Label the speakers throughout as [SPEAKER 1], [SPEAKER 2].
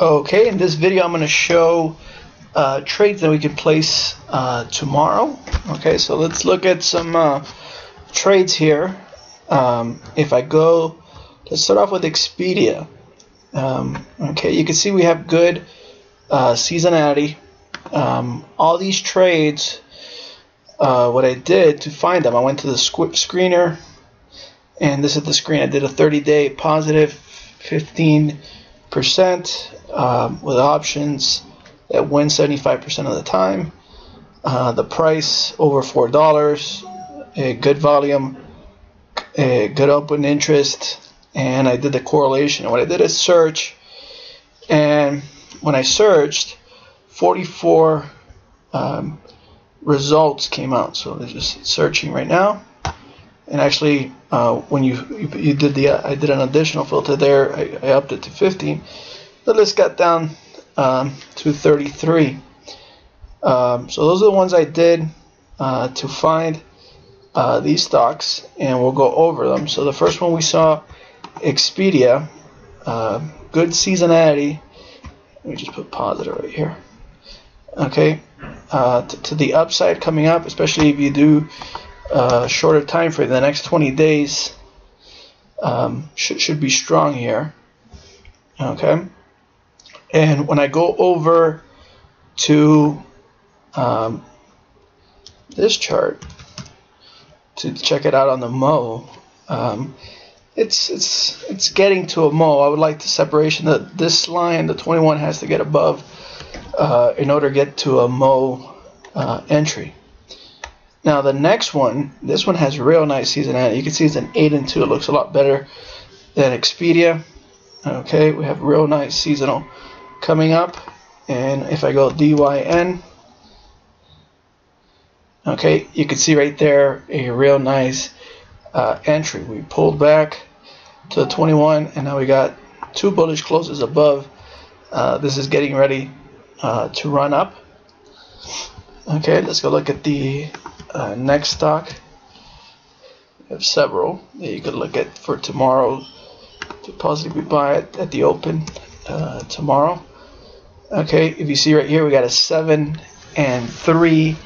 [SPEAKER 1] Okay, in this video I'm going to show trades that we can place tomorrow. Okay, so let's look at some trades here. If I go, let's start off with Expedia. Okay, you can see we have good seasonality. All these trades, what I did to find them, I went to the screener, and this is the screen. I did a 30-day positive 15% with options that win 75% of the time. The price over $4, a good volume, a good open interest, and I did the correlation. What I did is search, and when I searched, 44 results came out. So they're just searching right now. And actually, when you did I did an additional filter there. I upped it to 15. The list got down to 33. So those are the ones I did to find these stocks, and we'll go over them. So the first one we saw, Expedia, good seasonality. Let me just put positive right here. Okay, to the upside coming up, especially if you do shorter time frame. The next 20 days should be strong here. Okay, and when I go over to this chart to check it out on the Mo, it's getting to a Mo. I would like the separation that this line, the 21, has to get above in order to get to a Mo entry. Now the next one, this one has real nice seasonality. You can see it's an 8 and 2. It looks a lot better than Expedia. Okay, we have real nice seasonal coming up. And if I go DYN, okay, you can see right there a real nice entry. We pulled back to the 21, and now we got two bullish closes above. This is getting ready to run up. Okay, let's go look at the next stock. We have several that you could look at for tomorrow to possibly buy it at the open tomorrow. Okay, if you see right here, we got a 7 and 3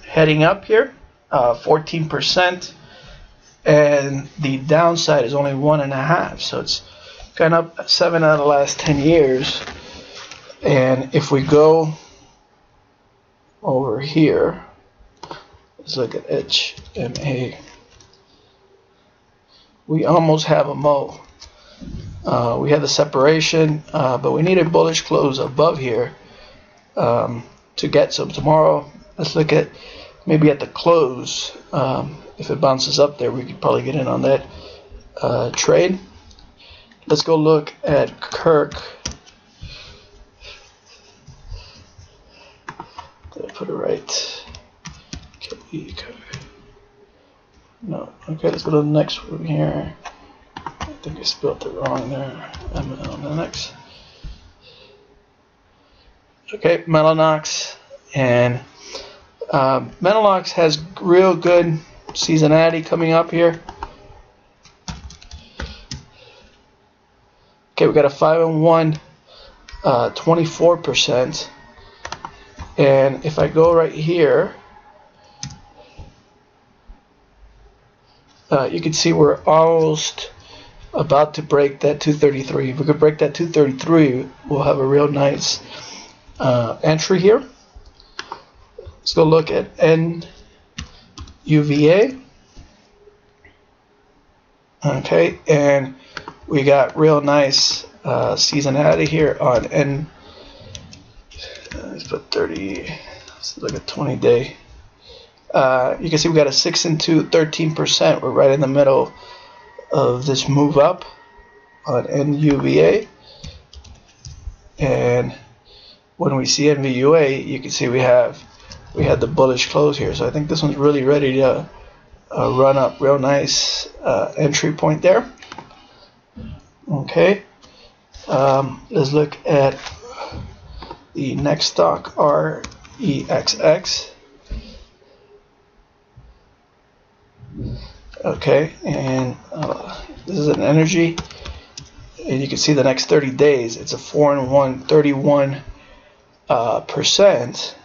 [SPEAKER 1] heading up here, 14%, and the downside is only 1.5. So it's kind of up 7 out of the last 10 years. And if we go over here, let's look at HMA. We almost have a Mo. We have the separation, but we need a bullish close above here to get some tomorrow. Let's look at maybe at the close. If it bounces up there, we could probably get in on that trade. Let's go look at Kirk. Did I put it right? No. Okay, let's go to the next one here. I think I spelled it wrong there. Mellanox. Okay, Mellanox, and Mellanox has real good seasonality coming up here. Okay, we got a 5 and 1, 24%. And if I go right here, you can see we're almost about to break that 233. If we could break that 233, we'll have a real nice entry here. Let's go look at NUVA. Okay, and we got real nice seasonality here on N. Let's put 30. Let's look at 20-day. You can see we got a 6 and 2, 13%. We're right in the middle of this move up on NUVA. And when we see NVUA, you can see we had the bullish close here. So I think this one's really ready to run up. Real nice entry point there. Okay, let's look at the next stock, REXX. Okay, and this is an energy. and you can see the next 30 days, it's a 4-in-1, 31%.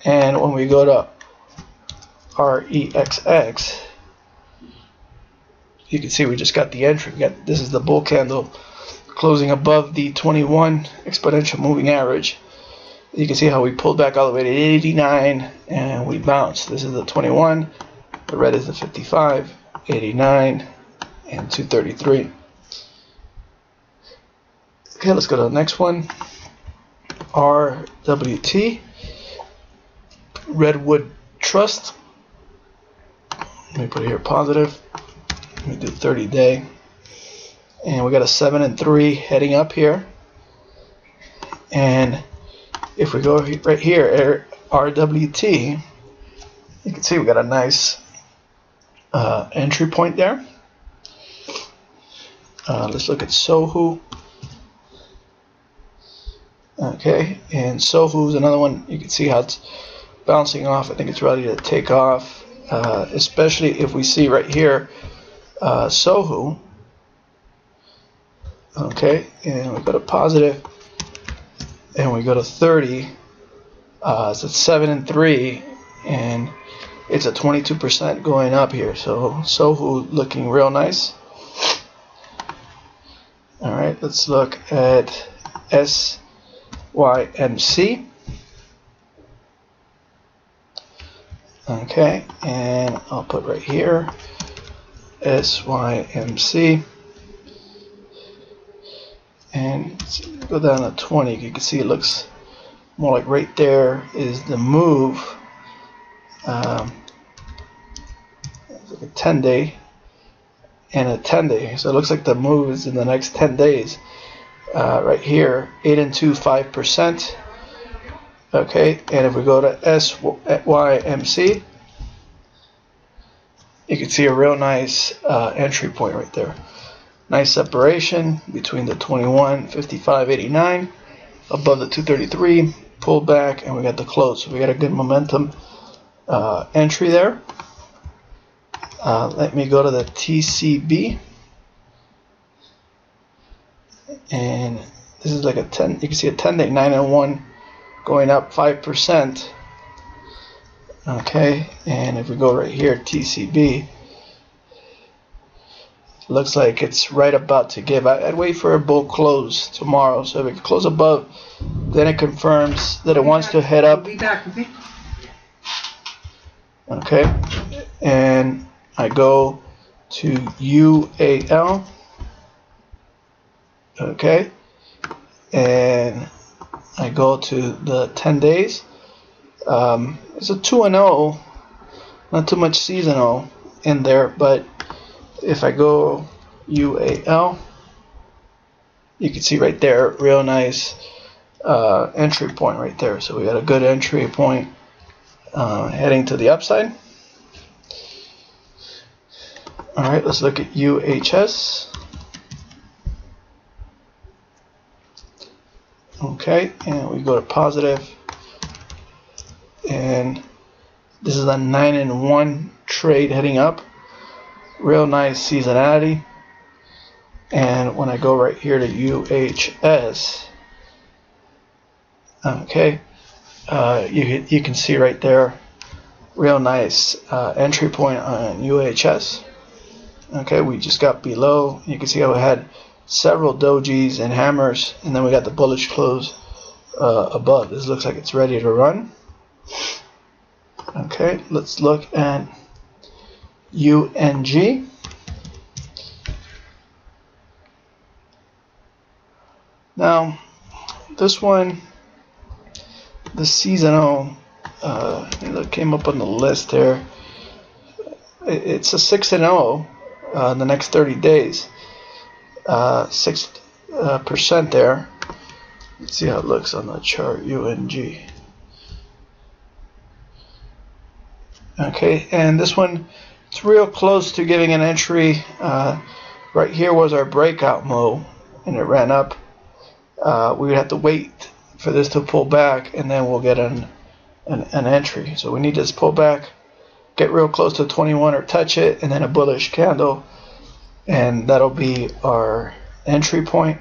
[SPEAKER 1] And when we go to REXX, you can see we just got the entry. This is the bull candle closing above the 21 exponential moving average. You can see how we pulled back all the way to 89 and we bounced. This is the 21, the red is the 55, 89, and 233. Okay, let's go to the next one. RWT, Redwood Trust. Let me put it here positive. Let me do 30-day. And we got a 7 and 3 heading up here. And if we go right here, RWT, you can see we got a nice entry point there. Let's look at Sohu. Okay, and Sohu is another one. You can see how it's bouncing off. I think it's ready to take off, especially if we see right here Sohu. Okay, and we go to positive, and we go to 30. So it's 7 and 3, and it's a 22% going up here. So Sohu looking real nice. All right, let's look at SYMC. Okay, and I'll put right here SYMC, and go down to 20. You can see it looks more like right there is the move. It's like a 10-day and a 10-day, so it looks like the move is in the next 10 days. Right here, 8 and 2, 5%. Okay, and if we go to SYMC, you can see a real nice entry point right there. Nice separation between the 21, 55, 89, above the 233, pull back, and we got the close. So we got a good momentum entry there. Let me go to the TCB. And this is like a 10, you can see a 10-day, 9 and 1 going up 5%. Okay, and if we go right here, TCB, looks like it's right about to give. I'd wait for a bull close tomorrow. So if it closes above, then it confirms that it wants to head up. Okay, and I go to UAL. Okay, and I go to the 10 days. It's a 2-0, not too much seasonal in there, but if I go UAL, you can see right there, real nice entry point right there. So we got a good entry point heading to the upside. All right, let's look at UHS. Okay, and we go to positive, and this is a 9 and 1 trade heading up. Real nice seasonality. And when I go right here to UHS, okay, you can see right there, real nice entry point on UHS. Okay, we just got below. You can see how we had several dojis and hammers, and then we got the bullish close above. This looks like it's ready to run. Okay, let's look at UNG. Now, this one, the seasonal, it came up on the list here. It's a 6 and 0 in the next 30 days. 6% there. Let's see how it looks on the chart. UNG. Okay, and this one, it's real close to giving an entry. Right here was our breakout mode, and it ran up. We would have to wait for this to pull back, and then we'll get an entry. So we need this pull back, get real close to 21 or touch it, and then a bullish candle, and that'll be our entry point.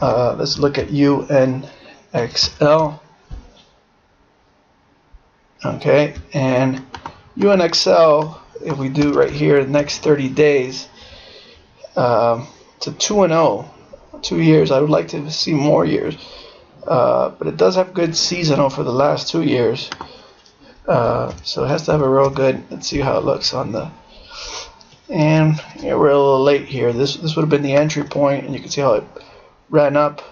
[SPEAKER 1] Let's look at UNXL. Okay, and UNXL, if we do right here, the next 30 days, it's a 2-0, 2 years. I would like to see more years, but it does have good seasonal for the last 2 years. So it has to have a real good. Let's see how it looks on the. And yeah, we're a little late here. This would have been the entry point, and you can see how it ran up.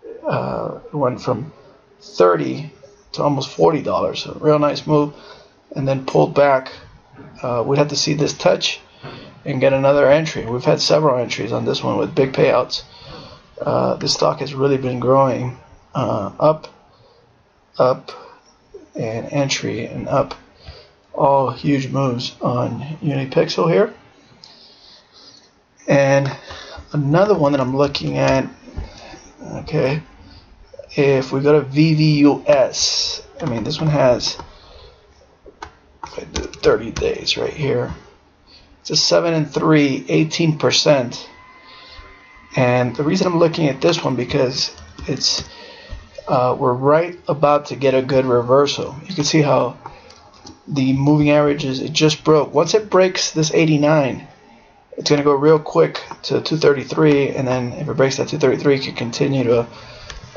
[SPEAKER 1] It went from $30 to almost $40. So real nice move, and then pulled back. We'd have to see this touch and get another entry. We've had several entries on this one with big payouts. This stock has really been growing up, and entry and up. All huge moves on Unipixel here. And another one that I'm looking at, okay, if we go to VVUS, I mean, this one has 30 days right here. It's a 7-3, 18%. And the reason I'm looking at this one because it's we're right about to get a good reversal. You can see how the moving averages, it just broke. Once it breaks this 89, it's going to go real quick to 233, and then if it breaks that 233, it can continue to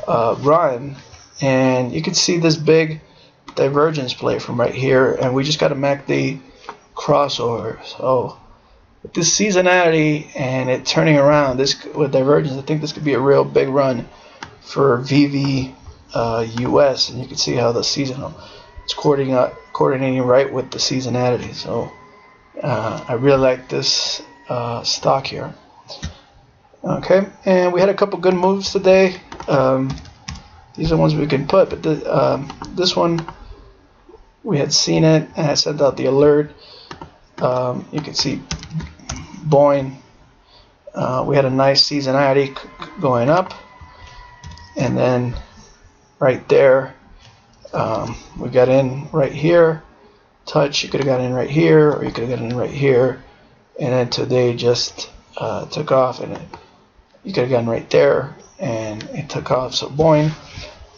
[SPEAKER 1] run. And you can see this big divergence play from right here, and we just got to make crossover. So with this seasonality and it turning around, this with divergence, I think this could be a real big run for VVUS, and you can see how the seasonal it's coordinating right with the seasonality. So I really like this stock here. Okay, and we had a couple good moves today. These are ones we can put, but this one we had seen it, and I sent out the alert. You can see Boeing. We had a nice seasonality going up, and then right there we got in right here. Touch, you could have got in right here, or you could have got in right here, and then today just took off, and you could have gotten right there, and it took off. So Boeing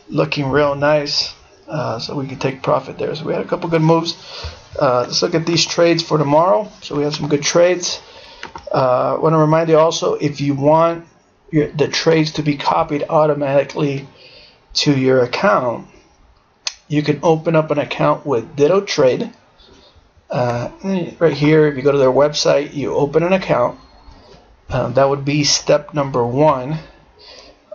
[SPEAKER 1] looking real nice, so we could take profit there. So we had a couple good moves. Let's look at these trades for tomorrow. So we have some good trades. I want to remind you also, if you want the trades to be copied automatically to your account, you can open up an account with Ditto Trade. Right here, if you go to their website, you open an account. That would be step number 1.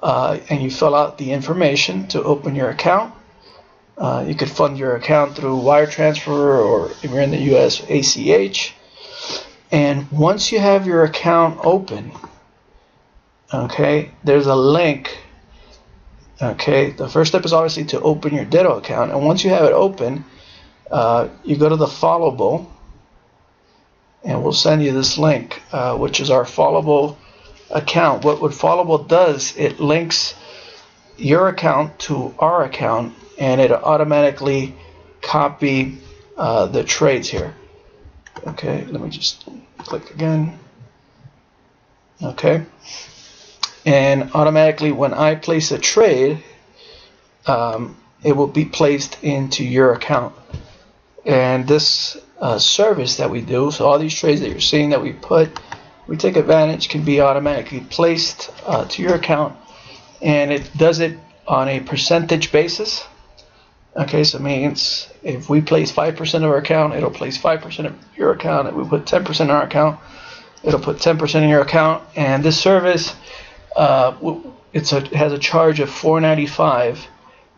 [SPEAKER 1] And you fill out the information to open your account. You could fund your account through wire transfer, or if you're in the US, ACH. And once you have your account open, okay, there's a link. Okay, the first step is obviously to open your Ditto account, and once you have it open, you go to the Followable, and we'll send you this link, which is our Followable account. What Followable does, it links your account to our account, and it automatically copy the trades here. Okay, let me just click again. Okay, and automatically when I place a trade, it will be placed into your account. And this service that we do, so all these trades that you're seeing that we take advantage, can be automatically placed to your account, and it does it on a percentage basis. Okay, so it means if we place 5% of our account, it'll place 5% of your account. If we put 10% in our account, it'll put 10% in your account. And this service, it has a charge of $4.95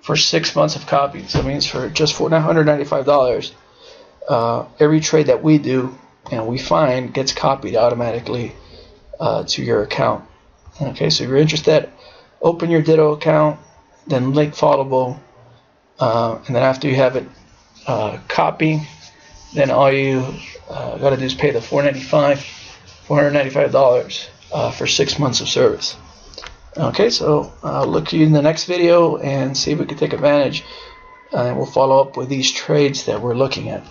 [SPEAKER 1] for 6 months of copy. So it means for just $195, every trade that we do and we find gets copied automatically to your account. Okay, so if you're interested, open your Ditto account, then link Followable, and then after you have it copy, then all you got to do is pay the $495 for 6 months of service. Okay, so I'll look at you in the next video and see if we can take advantage, and we'll follow up with these trades that we're looking at.